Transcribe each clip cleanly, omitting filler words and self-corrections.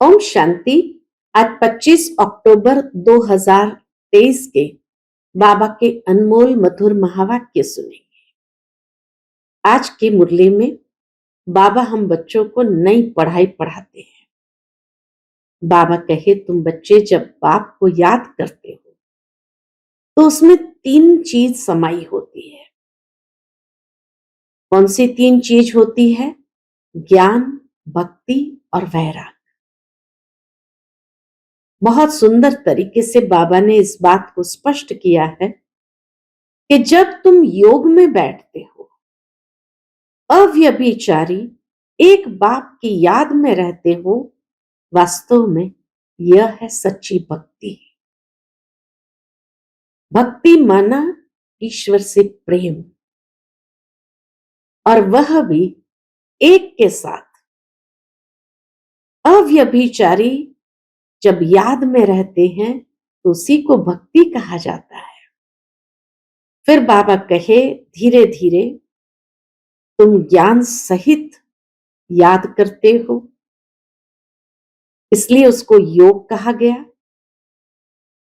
ओम शांति। आज 25 अक्टूबर 2023 के बाबा के अनमोल मधुर महावाक्य सुनेंगे। आज की मुरली में बाबा हम बच्चों को नई पढ़ाई पढ़ाते हैं। बाबा कहे, तुम बच्चे जब बाप को याद करते हो तो उसमें 3 चीज समाई होती है। कौन सी 3 चीज होती है? ज्ञान, भक्ति और वैराग। बहुत सुंदर तरीके से बाबा ने इस बात को स्पष्ट किया है कि जब तुम योग में बैठते हो, अव्यभिचारी एक बाप की याद में रहते हो, वास्तव में यह है सच्ची भक्ति। भक्ति माना ईश्वर से प्रेम, और वह भी एक के साथ। अव्यभिचारी जब याद में रहते हैं तो उसी को भक्ति कहा जाता है। फिर बाबा कहे, धीरे धीरे तुम ज्ञान सहित याद करते हो, इसलिए उसको योग कहा गया।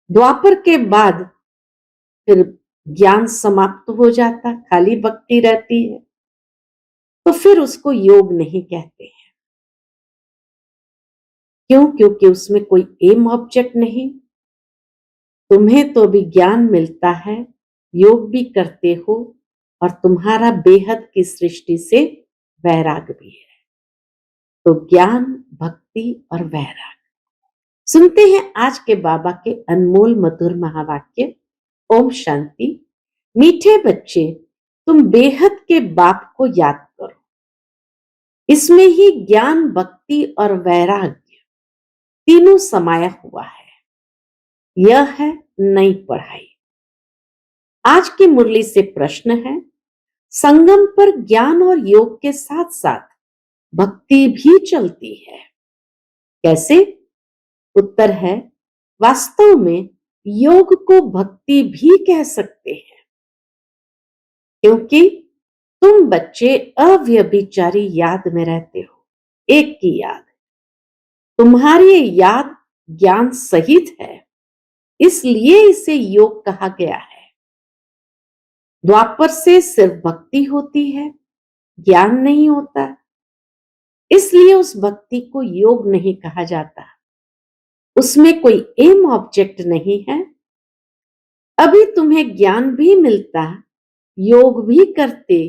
द्वापर के बाद फिर ज्ञान समाप्त हो जाता, खाली भक्ति रहती है, तो फिर उसको योग नहीं कहते हैं। क्यों? क्योंकि उसमें कोई एम ऑब्जेक्ट नहीं। तुम्हें तो अभी ज्ञान मिलता है, योग भी करते हो, और तुम्हारा बेहद की सृष्टि से वैराग भी है। तो ज्ञान, भक्ति और वैराग। सुनते हैं आज के बाबा के अनमोल मधुर महावाक्य। ओम शांति। मीठे बच्चे, तुम बेहद के बाप को याद करो। इसमें ही ज्ञान, भक्ति और वैराग्य तीनों समाया हुआ है। यह है नई पढ़ाई। आज की मुरली से प्रश्न है, संगम पर ज्ञान और योग के साथ साथ भक्ति भी चलती है, कैसे? उत्तर है, वास्तव में योग को भक्ति भी कह सकते हैं, क्योंकि तुम बच्चे अव्यभिचारी याद में रहते हो, एक की याद। तुम्हारी याद ज्ञान सहित है, इसलिए इसे योग कहा गया है। द्वापर से सिर्फ भक्ति होती है, ज्ञान नहीं होता, इसलिए उस भक्ति को योग नहीं कहा जाता। उसमें कोई एम ऑब्जेक्ट नहीं है। अभी तुम्हें ज्ञान भी मिलता, योग भी करते,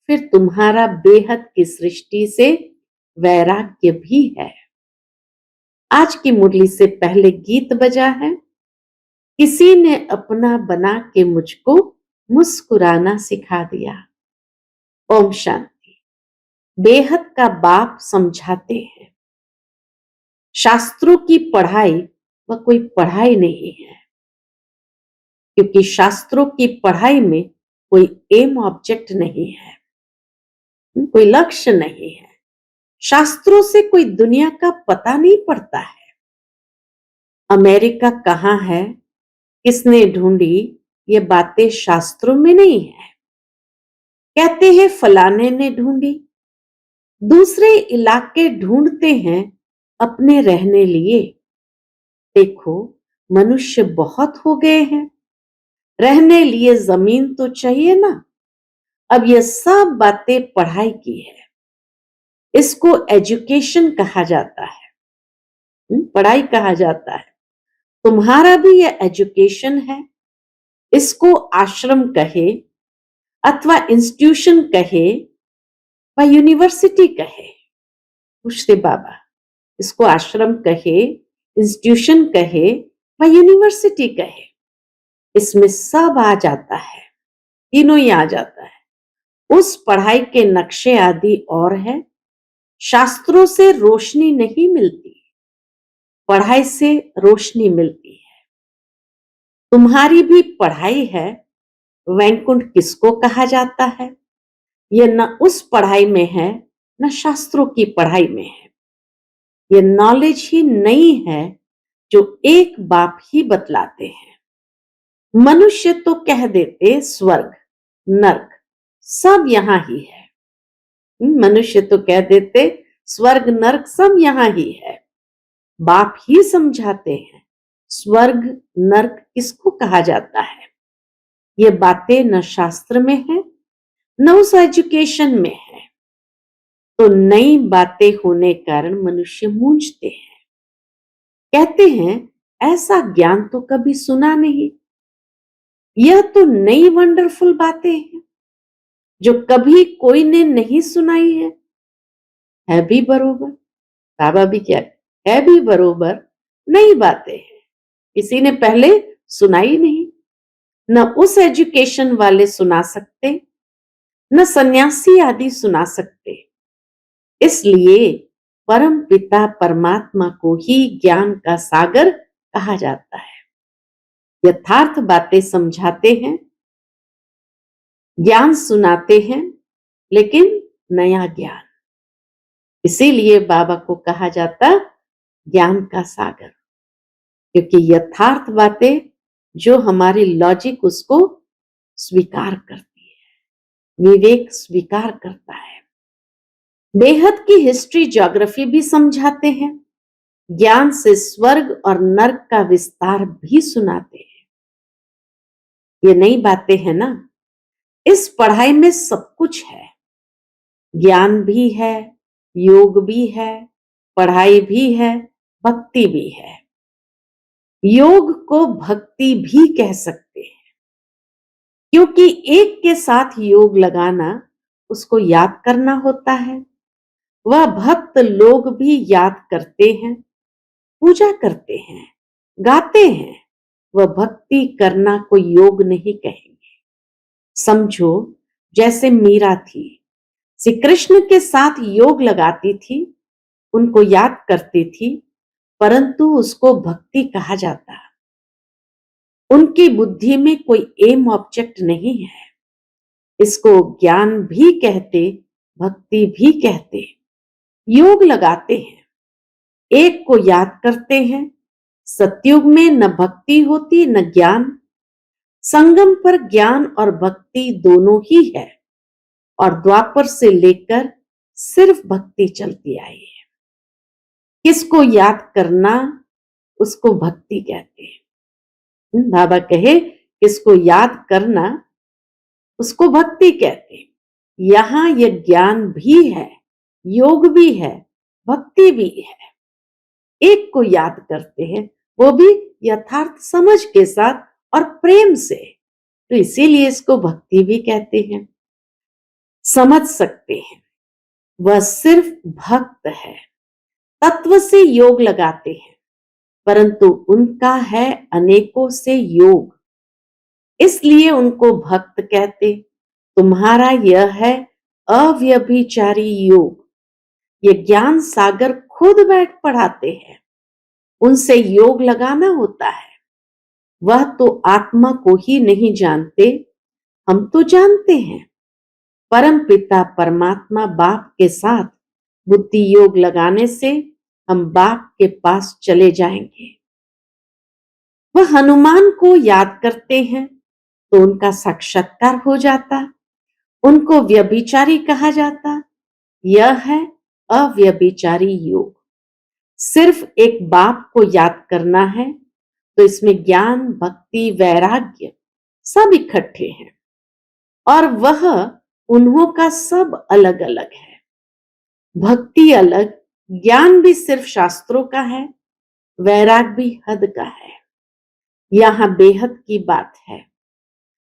फिर तुम्हारा बेहद की सृष्टि से वैराग्य भी है। आज की मुरली से पहले गीत बजा है, किसी ने अपना बना के मुझको मुस्कुराना सिखा दिया। ओम शांति। बेहद का बाप समझाते हैं, शास्त्रों की पढ़ाई वह कोई पढ़ाई नहीं है, क्योंकि शास्त्रों की पढ़ाई में कोई एम ऑब्जेक्ट नहीं है, कोई लक्ष्य नहीं है। शास्त्रों से कोई दुनिया का पता नहीं पड़ता है। अमेरिका कहाँ है, किसने ढूंढी, ये बातें शास्त्रों में नहीं है। कहते हैं फलाने ने ढूंढी, दूसरे इलाके ढूंढते हैं अपने रहने लिए। देखो, मनुष्य बहुत हो गए हैं, रहने लिए जमीन तो चाहिए ना। अब ये सब बातें पढ़ाई की है, इसको एजुकेशन कहा जाता है, पढ़ाई कहा जाता है। तुम्हारा भी ये एजुकेशन है, इसको आश्रम कहे अथवा इंस्टीट्यूशन कहे व यूनिवर्सिटी कहे। पूछते बाबा, इसको आश्रम कहे, इंस्टीट्यूशन कहे व यूनिवर्सिटी कहे, इसमें सब आ जाता है, तीनों ही आ जाता है। उस पढ़ाई के नक्शे आदि और है। शास्त्रों से रोशनी नहीं मिलती, पढ़ाई से रोशनी मिलती है। तुम्हारी भी पढ़ाई है, वैकुंठ किसको कहा जाता है? यह न उस पढ़ाई में है, न शास्त्रों की पढ़ाई में है। यह नॉलेज ही नहीं है जो एक बाप ही बतलाते हैं। मनुष्य तो कह देते स्वर्ग नर्क सब यहां ही है। मनुष्य तो कह देते स्वर्ग नर्क सब यहां ही है, बाप ही समझाते हैं स्वर्ग नर्क किसको कहा जाता है। ये बातें न शास्त्र में है न उस एजुकेशन में है। तो नई बातें होने कारण मनुष्य मूंझते हैं, कहते हैं ऐसा ज्ञान तो कभी सुना नहीं, यह तो नई वंडरफुल बातें हैं जो कभी कोई ने नहीं सुनाई है भी बरोबर। बाबा भी क्या है भी बरोबर, नई बातें हैं, किसी ने पहले सुनाई नहीं। न उस एजुकेशन वाले सुना सकते, न सन्यासी आदि सुना सकते। इसलिए परम पिता परमात्मा को ही ज्ञान का सागर कहा जाता है। यथार्थ बातें समझाते हैं, ज्ञान सुनाते हैं, लेकिन नया ज्ञान। इसीलिए बाबा को कहा जाता ज्ञान का सागर, क्योंकि यथार्थ बातें जो हमारी लॉजिक उसको स्वीकार करती है, विवेक स्वीकार करता है। बेहद की हिस्ट्री ज्योग्राफी भी समझाते हैं, ज्ञान से स्वर्ग और नर्क का विस्तार भी सुनाते हैं। ये नई बातें हैं ना। इस पढ़ाई में सब कुछ है, ज्ञान भी है, योग भी है, पढ़ाई भी है, भक्ति भी है। योग को भक्ति भी कह सकते हैं, क्योंकि एक के साथ योग लगाना उसको याद करना होता है। वह भक्त लोग भी याद करते हैं, पूजा करते हैं, गाते हैं। वह भक्ति करना कोई योग नहीं कहेंगे। समझो जैसे मीरा थी, श्री कृष्ण के साथ योग लगाती थी, उनको याद करती थी, परंतु उसको भक्ति कहा जाता। उनकी बुद्धि में कोई एम ऑब्जेक्ट नहीं है। इसको ज्ञान भी कहते, भक्ति भी कहते। योग लगाते हैं, एक को याद करते हैं। सतयुग में न भक्ति होती न ज्ञान, संगम पर ज्ञान और भक्ति दोनों ही है, और द्वापर से लेकर सिर्फ भक्ति चलती आई है। किसको याद करना उसको भक्ति कहते हैं। बाबा कहे किसको याद करना उसको भक्ति कहते हैं। यहां यह ज्ञान भी है, योग भी है, भक्ति भी है। एक को याद करते हैं, वो भी यथार्थ समझ के साथ और प्रेम से, तो इसीलिए इसको भक्ति भी कहते हैं। समझ सकते हैं वह सिर्फ भक्त है, तत्व से योग लगाते हैं, परंतु उनका है अनेकों से योग, इसलिए उनको भक्त कहते। तुम्हारा यह है अव्यभिचारी योग। ये ज्ञान सागर खुद बैठ पढ़ाते हैं, उनसे योग लगाना होता है। वह तो आत्मा को ही नहीं जानते, हम तो जानते हैं। परम पिता परमात्मा बाप के साथ बुद्धि योग लगाने से हम बाप के पास चले जाएंगे। वह हनुमान को याद करते हैं तो उनका साक्षात्कार हो जाता, उनको व्यभिचारी कहा जाता। यह है अव्यभिचारी योग। सिर्फ एक बाप को याद करना है, तो इसमें ज्ञान भक्ति वैराग्य सब इकट्ठे हैं, और वह उन्हों का सब अलग अलग है। भक्ति अलग, ज्ञान भी सिर्फ शास्त्रों का है, वैराग भी हद का है। यहां बेहद की बात है।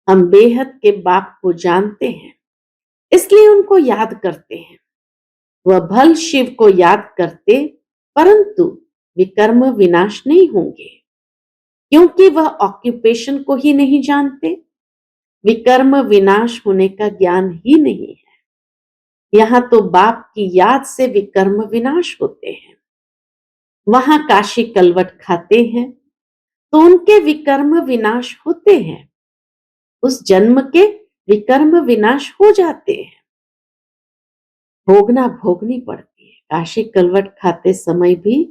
हम बेहद के बाप को जानते हैं, इसलिए उनको याद करते हैं। वह भल शिव को याद करते, परंतु विकर्म विनाश नहीं होंगे, क्योंकि वह ऑक्यूपेशन को ही नहीं जानते। विकर्म विनाश होने का ज्ञान ही नहीं है। यहां तो बाप की याद से विकर्म विनाश होते हैं। वहां काशी कलवट खाते हैं तो उनके विकर्म विनाश होते हैं, उस जन्म के विकर्म विनाश हो जाते हैं। भोगना भोगनी पड़ती है। काशी कलवट खाते समय भी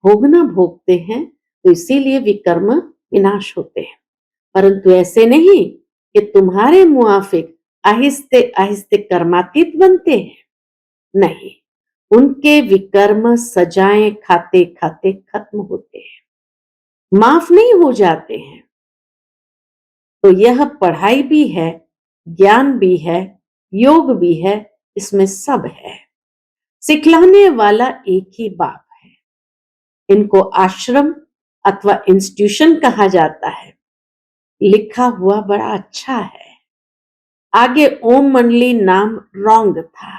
भोगना भोगते हैं, तो इसीलिए विकर्म विनाश होते हैं। परंतु ऐसे नहीं कि तुम्हारे मुआफिक आहिस्ते आहिस्ते कर्मातीत बनते हैं, नहीं। उनके विकर्म सजाएं खाते खाते खत्म होते हैं, माफ नहीं हो जाते हैं। तो यह पढ़ाई भी है, ज्ञान भी है, योग भी है, इसमें सब है। सिखलाने वाला एक ही बाप है। इनको आश्रम अथवा इंस्टीट्यूशन कहा जाता है। लिखा हुआ बड़ा अच्छा है। आगे ओम मंडली नाम रॉन्ग था,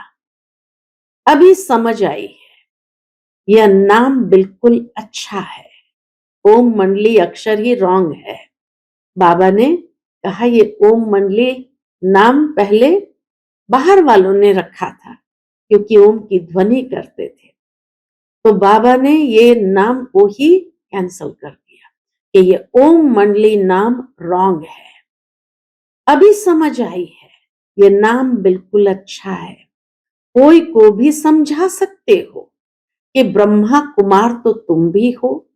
अभी समझ आई है। यह नाम बिल्कुल अच्छा है। ओम मंडली अक्षर ही रॉन्ग है। बाबा ने कहा ये ओम मंडली नाम पहले बाहर वालों ने रखा था, क्योंकि ओम की ध्वनि करते थे। तो बाबा ने ये नाम को ही कैंसल कर दिया कि ये ओम मंडली नाम रॉन्ग है। अभी समझ आई है, ये नाम बिल्कुल अच्छा है। कोई को भी समझा सकते हो कि ब्रह्मा कुमार तो तुम भी हो,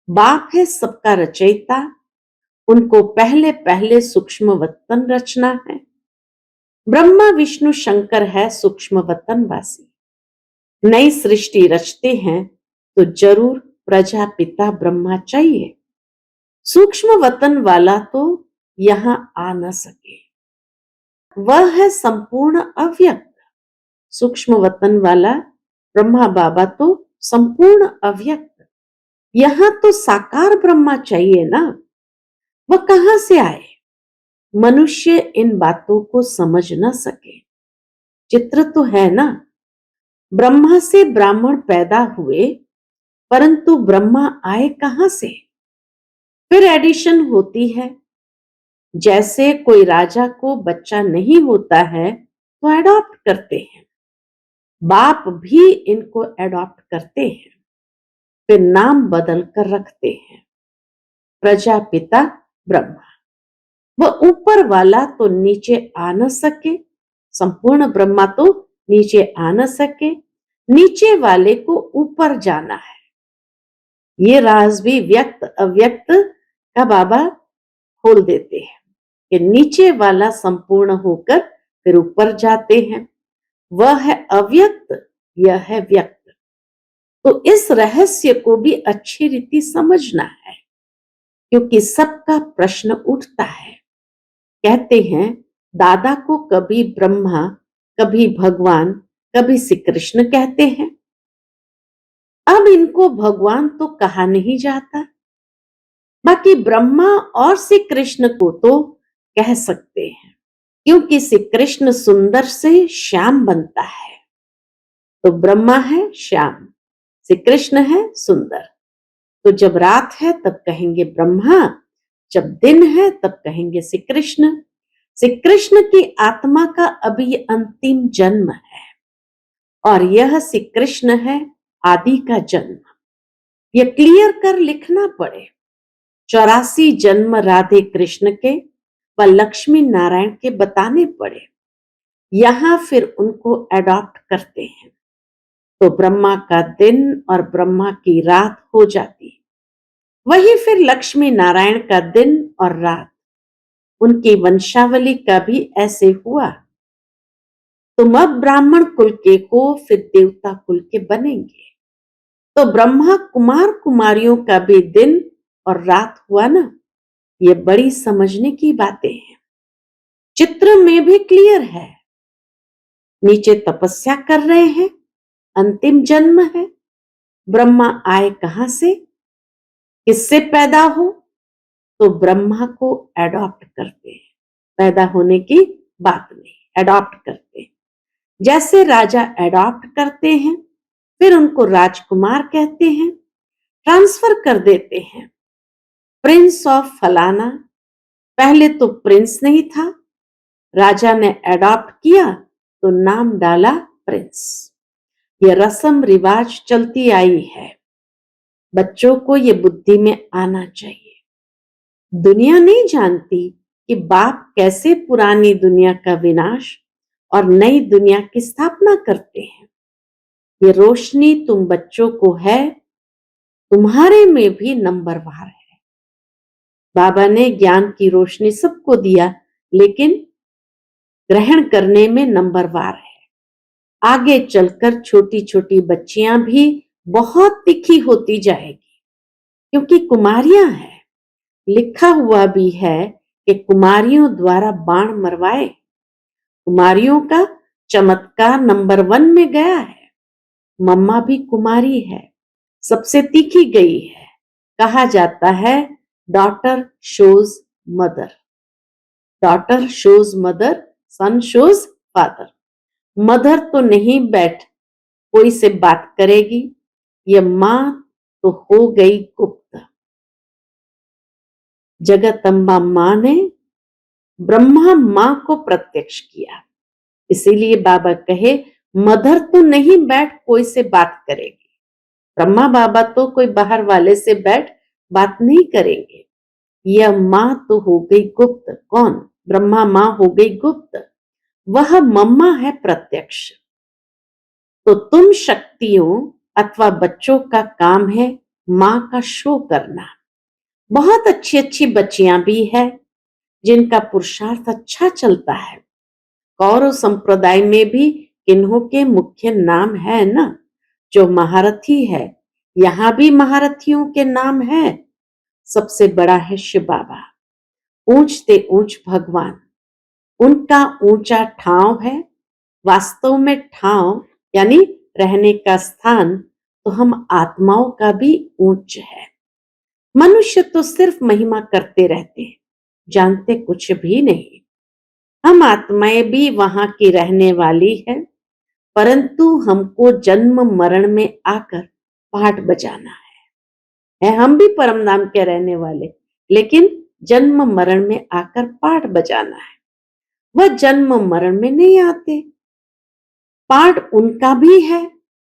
बाप है सबका रचयिता, उनको पहले पहले सूक्ष्म वतन रचना है। ब्रह्मा विष्णु शंकर है सूक्ष्म वतन वासी। नई सृष्टि रचते हैं तो जरूर प्रजापिता ब्रह्मा चाहिए। सूक्ष्म वतन वाला तो यहां आ न सके, वह है संपूर्ण अव्यक्त। सूक्ष्म वतन वाला ब्रह्मा बाबा तो संपूर्ण अव्यक्त। यहां तो साकार ब्रह्मा चाहिए ना, वह कहां से आए? मनुष्य इन बातों को समझ न सके। चित्र तो है ना, ब्रह्मा से ब्राह्मण पैदा हुए, परंतु ब्रह्मा आए कहां से? फिर एडिशन होती है। जैसे कोई राजा को बच्चा नहीं होता है तो एडॉप्ट करते हैं, बाप भी इनको एडॉप्ट करते हैं, फिर नाम बदल कर रखते हैं। प्रजापिता ब्रह्मा, वह ऊपर वाला तो नीचे आ न सके, संपूर्ण ब्रह्मा तो नीचे आ न सके, नीचे वाले को ऊपर जाना है। ये राज भी व्यक्त अव्यक्त का बाबा खोल देते हैं कि नीचे वाला संपूर्ण होकर फिर ऊपर जाते हैं। वह है अव्यक्त, यह है व्यक्त। तो इस रहस्य को भी अच्छी रीति समझना है, क्योंकि सबका प्रश्न उठता है। कहते हैं दादा को कभी ब्रह्मा, कभी भगवान, कभी श्री कृष्ण कहते हैं। अब इनको भगवान तो कहा नहीं जाता, बाकी ब्रह्मा और श्री कृष्ण को तो कह सकते हैं, क्योंकि श्री कृष्ण सुंदर से श्याम बनता है। तो ब्रह्मा है श्याम, श्री कृष्ण है सुंदर। तो जब रात है तब कहेंगे ब्रह्मा, जब दिन है तब कहेंगे श्री कृष्ण। श्री कृष्ण की आत्मा का अभी अंतिम जन्म है, और यह श्री कृष्ण है आदि का जन्म। यह क्लियर कर लिखना पड़े। 84 जन्म राधे कृष्ण के व लक्ष्मी नारायण के बताने पड़े, यहां फिर उनको एडॉप्ट करते हैं। तो ब्रह्मा का दिन और ब्रह्मा की रात हो जाती, वही फिर लक्ष्मी नारायण का दिन और रात। उनकी वंशावली का भी ऐसे हुआ। तुम अब ब्राह्मण कुल के हो, फिर देवता कुल के बनेंगे। तो ब्रह्मा कुमार कुमारियों का भी दिन और रात हुआ ना। ये बड़ी समझने की बातें हैं। चित्र में भी क्लियर है। नीचे तपस्या कर रहे हैं, अंतिम जन्म है। ब्रह्मा आए कहां से, किससे पैदा हो? तो ब्रह्मा को एडॉप्ट करते हैं। पैदा होने की बात नहीं, एडॉप्ट करते हैं। जैसे राजा एडॉप्ट करते हैं, फिर उनको राजकुमार कहते हैं, ट्रांसफर कर देते हैं। प्रिंस ऑफ फलाना, पहले तो प्रिंस नहीं था, राजा ने एडॉप्ट किया तो नाम डाला प्रिंस। ये रस्म रिवाज चलती आई है। बच्चों को ये बुद्धि में आना चाहिए। दुनिया नहीं जानती कि बाप कैसे पुरानी दुनिया का विनाश और नई दुनिया की स्थापना करते हैं। ये रोशनी तुम बच्चों को है, तुम्हारे में भी नंबरवार है। बाबा ने ज्ञान की रोशनी सबको दिया, लेकिन ग्रहण करने में नंबरवार है। आगे चलकर छोटी छोटी बच्चियां भी बहुत तिखी होती जाएगी, क्योंकि कुमारियां हैं। लिखा हुआ भी है कि कुमारियों द्वारा बाण मरवाए। कुमारियों का चमत्कार नंबर 1 में गया है। मम्मा भी कुमारी है, सबसे तीखी गई है। कहा जाता है daughter shows mother, daughter shows mother, son shows father. Mother तो नहीं बैठ कोई से बात करेगी, ये मां तो हो गई गुप्त। जगदम्बा मां ने ब्रह्मा मां को प्रत्यक्ष किया, इसीलिए बाबा कहे मदर तो नहीं बैठ कोई से बात करेगी। ब्रह्मा बाबा तो कोई बाहर वाले से बैठ बात नहीं करेंगे। यह मां तो हो गई गुप्त। कौन? ब्रह्मा मां हो गई गुप्त, वह मम्मा है प्रत्यक्ष। तो तुम शक्तियों अथवा बच्चों का काम है मां का शो करना। बहुत अच्छी अच्छी बच्चियां भी है जिनका पुरुषार्थ अच्छा चलता है। कौरव संप्रदाय में भी किन्हों के मुख्य नाम है ना, जो महारथी है। यहां भी महारथियों के नाम है। सबसे बड़ा है शिव बाबा, ऊंचते ऊंच भगवान। उनका ऊंचा ठाव है। वास्तव में ठाव यानी रहने का स्थान तो हम आत्माओं का भी ऊंच है। मनुष्य तो सिर्फ महिमा करते रहते हैं, जानते कुछ भी नहीं। हम आत्माएं भी वहां की रहने वाली है, परंतु हमको जन्म मरण में आकर पाठ बजाना है। हम भी परम धाम के रहने वाले, लेकिन जन्म मरण में आकर पाठ बजाना है। वह जन्म मरण में नहीं आते। पाठ उनका भी है,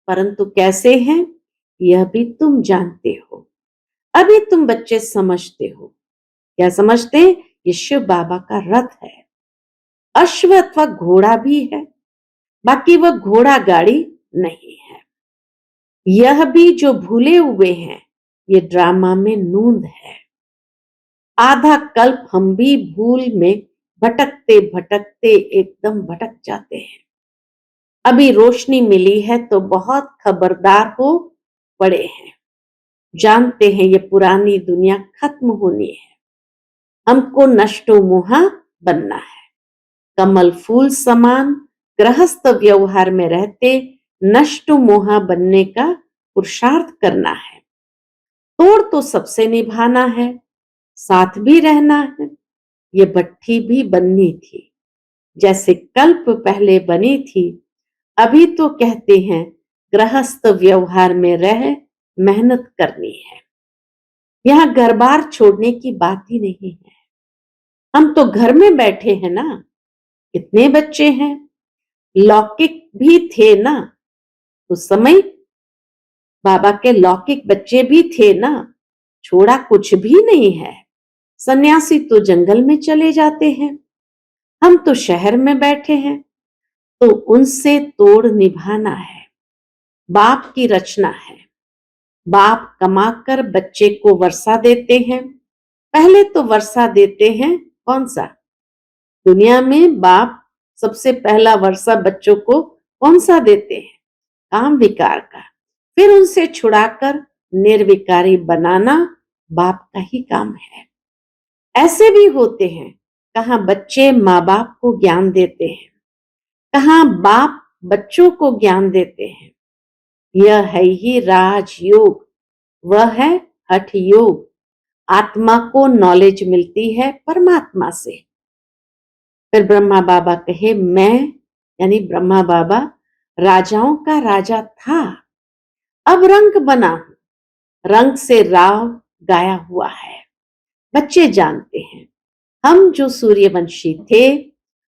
परंतु कैसे हैं यह भी तुम जानते हो। अभी तुम बच्चे समझते हो। क्या समझते? ये शिव बाबा का रथ है। अश्व अथवा घोड़ा भी है, बाकी वह घोड़ा गाड़ी नहीं है। यह भी जो भूले हुए हैं, ये ड्रामा में नूंद है। आधा कल्प हम भी भूल में भटकते भटकते एकदम भटक जाते हैं। अभी रोशनी मिली है तो बहुत खबरदार हो पड़े हैं। जानते हैं ये पुरानी दुनिया खत्म होनी है। हमको नष्टो मोहा बनना है। कमल फूल समान गृहस्थ व्यवहार में रहते नष्ट मोहा बनने का पुरुषार्थ करना है। तोड़ तो सबसे निभाना है, साथ भी रहना है। ये भट्ठी भी बननी थी, जैसे कल्प पहले बनी थी। अभी तो कहते हैं गृहस्थ व्यवहार में रह मेहनत करनी है। यहाँ घर बार छोड़ने की बात ही नहीं है। हम तो घर में बैठे हैं ना, कितने बच्चे हैं। लौकिक भी थे ना, उस समय बाबा के लौकिक बच्चे भी थे ना, छोड़ा कुछ भी नहीं है। सन्यासी तो जंगल में चले जाते हैं, हम तो शहर में बैठे हैं, तो उनसे तोड़ निभाना है। बाप की रचना है। बाप कमाकर बच्चे को वर्षा देते हैं। पहले तो वर्षा देते हैं कौन सा? दुनिया में बाप सबसे पहला वर्षा बच्चों को कौन सा देते हैं? काम विकार का। फिर उनसे छुड़ाकर निर्विकारी बनाना बाप का ही काम है। ऐसे भी होते हैं, कहाँ बच्चे माँ बाप को ज्ञान देते हैं, कहाँ बाप बच्चों को ज्ञान देते हैं। यह है ही राजयोग, वह है हठ योग। आत्मा को नॉलेज मिलती है परमात्मा से। फिर ब्रह्मा बाबा कहे मैं यानी ब्रह्मा बाबा राजाओं का राजा था, अब रंग बना हूं। रंग से राव गाया हुआ है। बच्चे जानते हैं हम जो सूर्यवंशी थे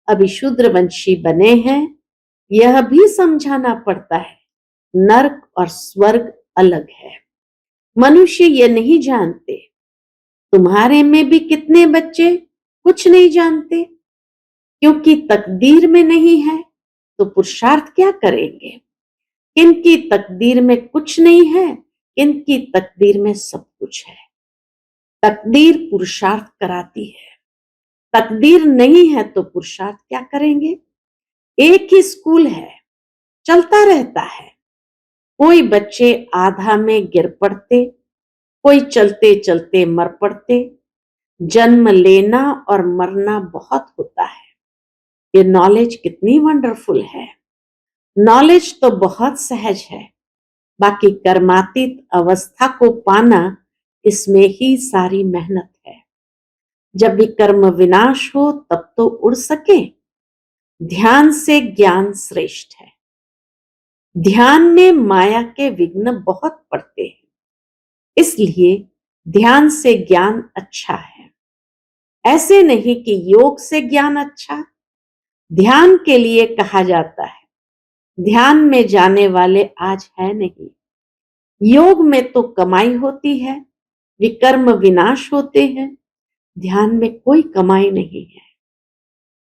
अभी शूद्रवंशी बने हैं। यह भी समझाना पड़ता है नर्क और स्वर्ग अलग है। मनुष्य ये नहीं जानते। तुम्हारे में भी कितने बच्चे कुछ नहीं जानते, क्योंकि तकदीर में नहीं है तो पुरुषार्थ क्या करेंगे। किनकी तकदीर में कुछ नहीं है, किनकी तकदीर में सब कुछ है। तकदीर पुरुषार्थ कराती है, तकदीर नहीं है तो पुरुषार्थ क्या करेंगे। एक ही स्कूल है, चलता रहता है। कोई बच्चे आधा में गिर पड़ते, कोई चलते चलते मर पड़ते। जन्म लेना और मरना बहुत होता है। ये नॉलेज कितनी वंडरफुल है। नॉलेज तो बहुत सहज है, बाकी कर्मातीत अवस्था को पाना, इसमें ही सारी मेहनत है। जब भी कर्म विनाश हो तब तो उड़ सके। ध्यान से ज्ञान श्रेष्ठ है। ध्यान में माया के विघ्न बहुत पड़ते हैं, इसलिए ध्यान से ज्ञान अच्छा है। ऐसे नहीं कि योग से ज्ञान अच्छा। ध्यान के लिए कहा जाता है, ध्यान में जाने वाले आज है नहीं। योग में तो कमाई होती है, विकर्म विनाश होते हैं। ध्यान में कोई कमाई नहीं है।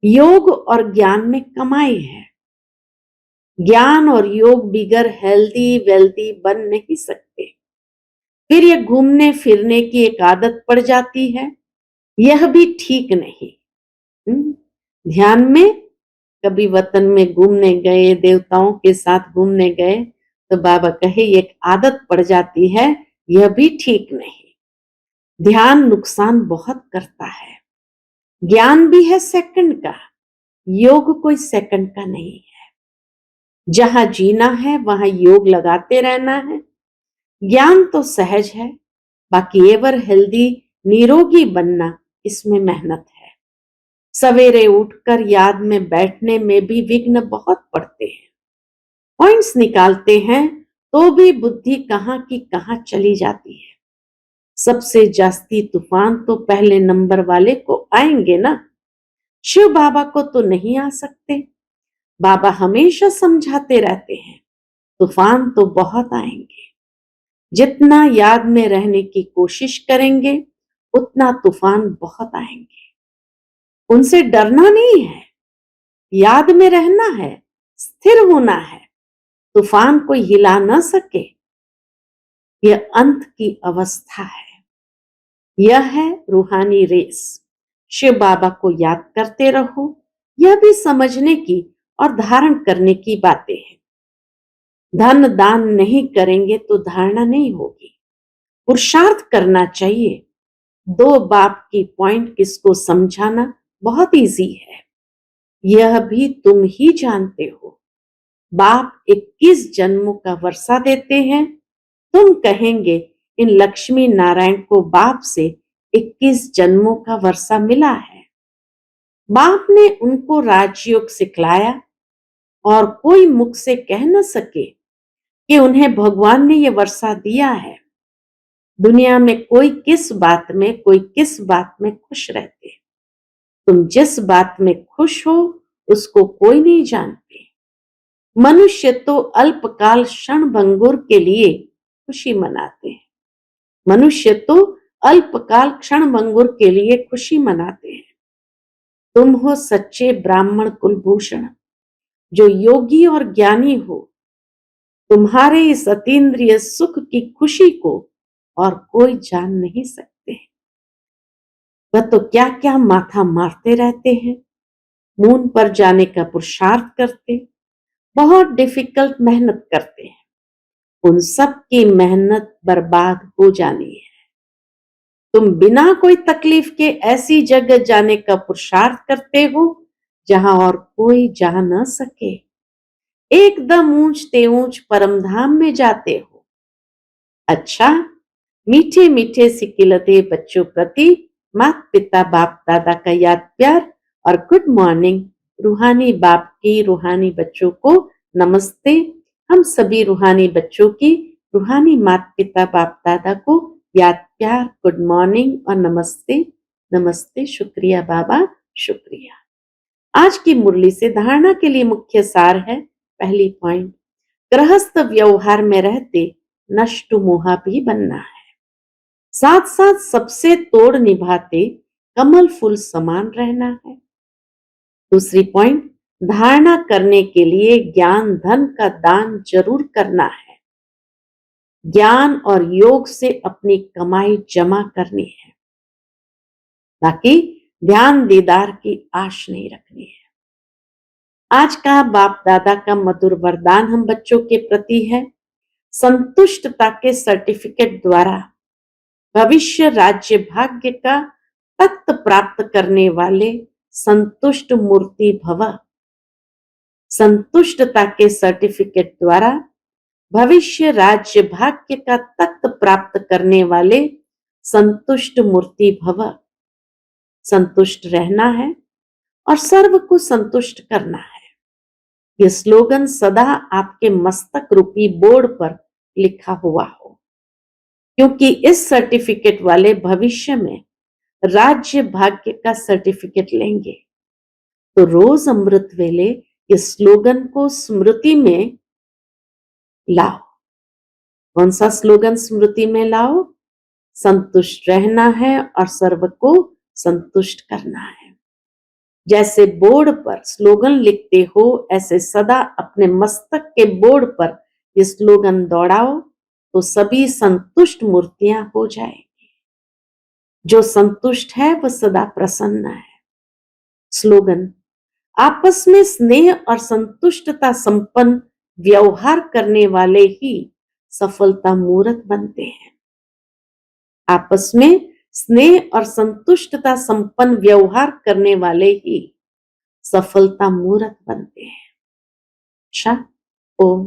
योग और ज्ञान में कमाई है। ज्ञान और योग बिगर हेल्दी वेल्दी बन नहीं सकते। फिर ये घूमने फिरने की एक आदत पड़ जाती है, यह भी ठीक नहीं। ध्यान में कभी वतन में घूमने गए, देवताओं के साथ घूमने गए, तो बाबा कहे एक आदत पड़ जाती है, यह भी ठीक नहीं। ध्यान नुकसान बहुत करता है। ज्ञान भी है सेकंड का, योग कोई सेकंड का नहीं है। जहां जीना है वहां योग लगाते रहना है। ज्ञान तो सहज है, बाकी एवर हेल्दी निरोगी बनना, इसमें मेहनत है। सवेरे उठकर याद में बैठने में भी विघ्न बहुत पड़ते हैं। पॉइंट्स निकालते हैं तो भी बुद्धि कहां की कहां चली जाती है। सबसे जास्ती तूफान तो पहले नंबर वाले को आएंगे ना। शिव बाबा को तो नहीं आ सकते। बाबा हमेशा समझाते रहते हैं, तूफान तो बहुत आएंगे। जितना याद में रहने की कोशिश करेंगे, उतना तूफान बहुत आएंगे। उनसे डरना नहीं है, याद में रहना है, स्थिर होना है। तूफान कोई हिला न सके। यह अंत की अवस्था है। यह है रूहानी रेस। शिव बाबा को याद करते रहो। यह भी समझने की और धारण करने की बातें हैं। धन दान नहीं करेंगे तो धारणा नहीं होगी। पुरुषार्थ करना चाहिए। दो बाप की पॉइंट किसको समझाना बहुत इजी है। यह भी तुम ही जानते हो। बाप 21 जन्मों का वर्षा देते हैं। तुम कहेंगे इन लक्ष्मी नारायण को बाप से 21 जन्मों का वर्षा मिला है। बाप ने उनको राजयोग सिखलाया और कोई मुख से कह न सके कि उन्हें भगवान ने यह वर्षा दिया है। दुनिया में कोई किस बात में खुश रहते। तुम जिस बात में खुश हो उसको कोई नहीं जानते। मनुष्य तो अल्पकाल क्षण भंगुर के लिए खुशी मनाते हैं। मनुष्य तो अल्पकाल क्षण भंगुर के लिए खुशी मनाते हैं। तुम हो सच्चे ब्राह्मण कुलभूषण, जो योगी और ज्ञानी हो। तुम्हारे इस अतीन्द्रिय सुख की खुशी को और कोई जान नहीं सकते। वह तो क्या क्या माथा मारते रहते हैं, मून पर जाने का पुरुषार्थ करते, बहुत डिफिकल्ट मेहनत करते हैं। उन सब की मेहनत बर्बाद हो जानी है। तुम बिना कोई तकलीफ के ऐसी जगह जाने का पुरुषार्थ करते हो जहां और कोई जा न सके। एकदम ऊंचते ऊंच परम धाम में जाते हो। अच्छा, मीठे मीठे सिकिलते बच्चों प्रति माता पिता बाप दादा का याद प्यार और गुड मॉर्निंग। रूहानी बाप की रूहानी बच्चों को नमस्ते। हम सभी रूहानी बच्चों की रूहानी माता पिता बाप दादा को याद प्यार, गुड मॉर्निंग और नमस्ते। नमस्ते, शुक्रिया बाबा, शुक्रिया। आज की मुरली से धारणा के लिए मुख्य सार है। पहली पॉइंट, गृहस्थ व्यवहार में रहते नष्ट मोहा भी बनना है, साथ साथ सबसे तोड़ निभाते कमल फूल समान रहना है। दूसरी पॉइंट, धारणा करने के लिए ज्ञान धन का दान जरूर करना है। ज्ञान और योग से अपनी कमाई जमा करनी है, ताकि ध्यान दीदार की आश नहीं रखनी है। आज का बाप दादा का मधुर वरदान हम बच्चों के प्रति है, संतुष्टता के सर्टिफिकेट द्वारा भविष्य राज्य भाग्य का तख्त प्राप्त करने वाले संतुष्ट मूर्ति भव। संतुष्टता के सर्टिफिकेट द्वारा भविष्य राज्य भाग्य का तख्त प्राप्त करने वाले संतुष्ट मूर्ति भव। संतुष्ट रहना है और सर्व को संतुष्ट करना है। यह स्लोगन सदा आपके मस्तक रूपी बोर्ड पर लिखा हुआ हो, क्योंकि इस सर्टिफिकेट वाले भविष्य में राज्य भाग्य का सर्टिफिकेट लेंगे तो रोज अमृत वेले इस स्लोगन को स्मृति में लाओ। कौन सा स्लोगन स्मृति में लाओ? संतुष्ट रहना है और सर्व को संतुष्ट करना है। जैसे बोर्ड पर स्लोगन लिखते हो, ऐसे सदा अपने मस्तक के बोर्ड पर ये स्लोगन दौड़ाओ तो सभी संतुष्ट मूर्तियां हो जाएंगी। जो संतुष्ट है वह सदा प्रसन्न है। स्लोगन: आपस में स्नेह और संतुष्टता संपन्न व्यवहार करने वाले ही सफलता मूर्त बनते हैं। आपस में स्नेह और संतुष्टता संपन्न व्यवहार करने वाले ही सफलता मूर्त बनते हैं। अच्छा, ओम